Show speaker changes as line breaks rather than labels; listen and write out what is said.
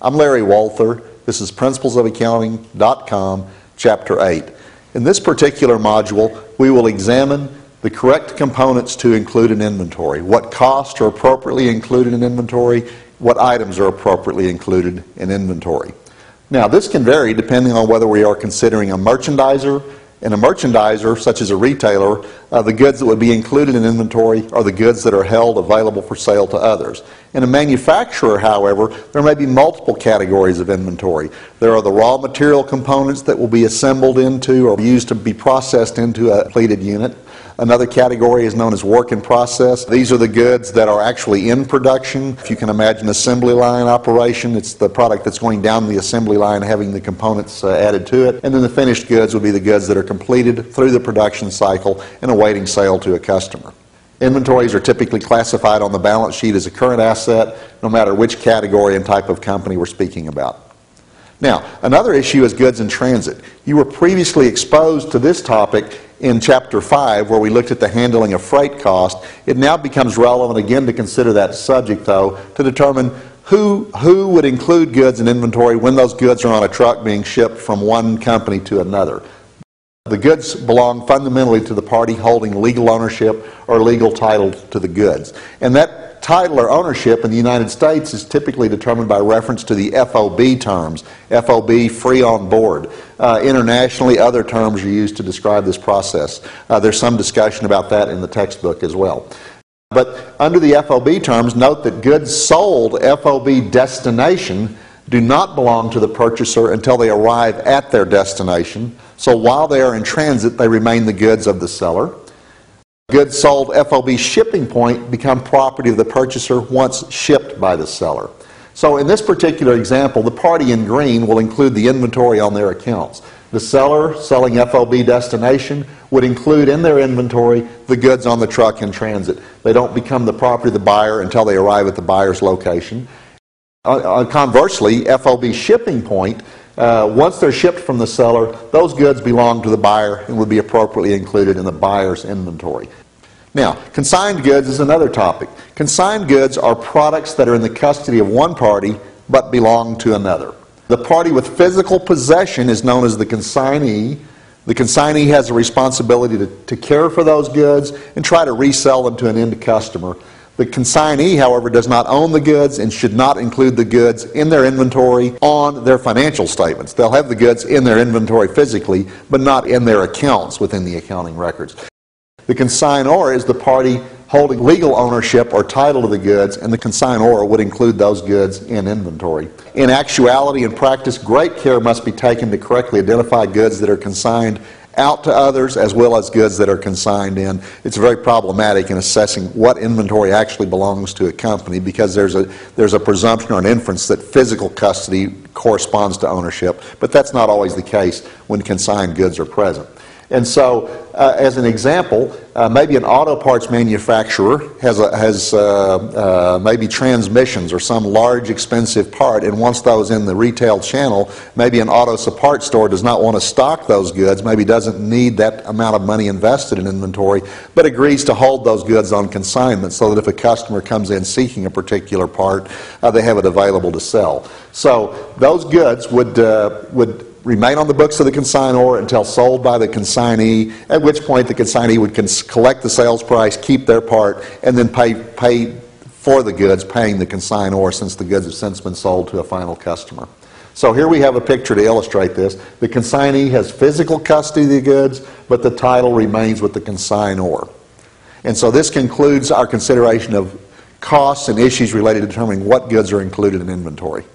I'm Larry Walther. This is principlesofaccounting.com, Chapter 8. In this particular module, we will examine the correct components to include in inventory. What costs are appropriately included in inventory, what items are appropriately included in inventory. Now, this can vary depending on whether we are considering a merchandiser. In a merchandiser, such as a retailer, the goods that would be included in inventory are the goods that are held available for sale to others. In a manufacturer, however, there may be multiple categories of inventory. There are the raw material components that will be assembled into or used to be processed into a completed unit. Another category is known as work in process. These are the goods that are actually in production. If you can imagine assembly line operation, it's the product that's going down the assembly line having the components added to it. And then the finished goods would be the goods that are completed through the production cycle and awaiting sale to a customer. Inventories are typically classified on the balance sheet as a current asset, no matter which category and type of company we're speaking about. Now, another issue is goods in transit. You were previously exposed to this topic in Chapter 5, where we looked at the handling of freight cost. It now becomes relevant again to consider that subject, though, to determine who would include goods in inventory when those goods are on a truck being shipped from one company to another. The goods belong fundamentally to the party holding legal ownership or legal title to the goods. And that title or ownership in the United States is typically determined by reference to the FOB terms. FOB, free on board. Internationally, other terms are used to describe this process. There's some discussion about that in the textbook as well. But under the FOB terms, note that goods sold FOB destination do not belong to the purchaser until they arrive at their destination. So while they are in transit, they remain the goods of the seller. Goods sold FOB shipping point become property of the purchaser once shipped by the seller. So in this particular example, the party in green will include the inventory on their accounts. The seller selling FOB destination would include in their inventory the goods on the truck in transit. They don't become the property of the buyer until they arrive at the buyer's location. Conversely, FOB shipping point, once they're shipped from the seller, those goods belong to the buyer and would be appropriately included in the buyer's inventory. Now, consigned goods is another topic. Consigned goods are products that are in the custody of one party but belong to another. The party with physical possession is known as the consignee. The consignee has a responsibility to care for those goods and try to resell them to an end customer. The consignee, however, does not own the goods and should not include the goods in their inventory on their financial statements. They'll have the goods in their inventory physically, but not in their accounts within the accounting records. The consignor is the party holding legal ownership or title to the goods, and the consignor would include those goods in inventory. In actuality and practice, great care must be taken to correctly identify goods that are consigned out to others as well as goods that are consigned in. It's very problematic in assessing what inventory actually belongs to a company because there's a presumption or an inference that physical custody corresponds to ownership, but that's not always the case when consigned goods are present. And so, as an example, maybe an auto parts manufacturer has maybe transmissions or some large expensive part and wants those in the retail channel. Maybe an auto parts store does not want to stock those goods, maybe doesn't need that amount of money invested in inventory, but agrees to hold those goods on consignment so that if a customer comes in seeking a particular part, they have it available to sell. So those goods would remain on the books of the consignor until sold by the consignee, at which point the consignee would collect the sales price, keep their part, and then pay for the goods, paying the consignor since the goods have since been sold to a final customer. So here we have a picture to illustrate this. The consignee has physical custody of the goods, but the title remains with the consignor. And so this concludes our consideration of costs and issues related to determining what goods are included in inventory.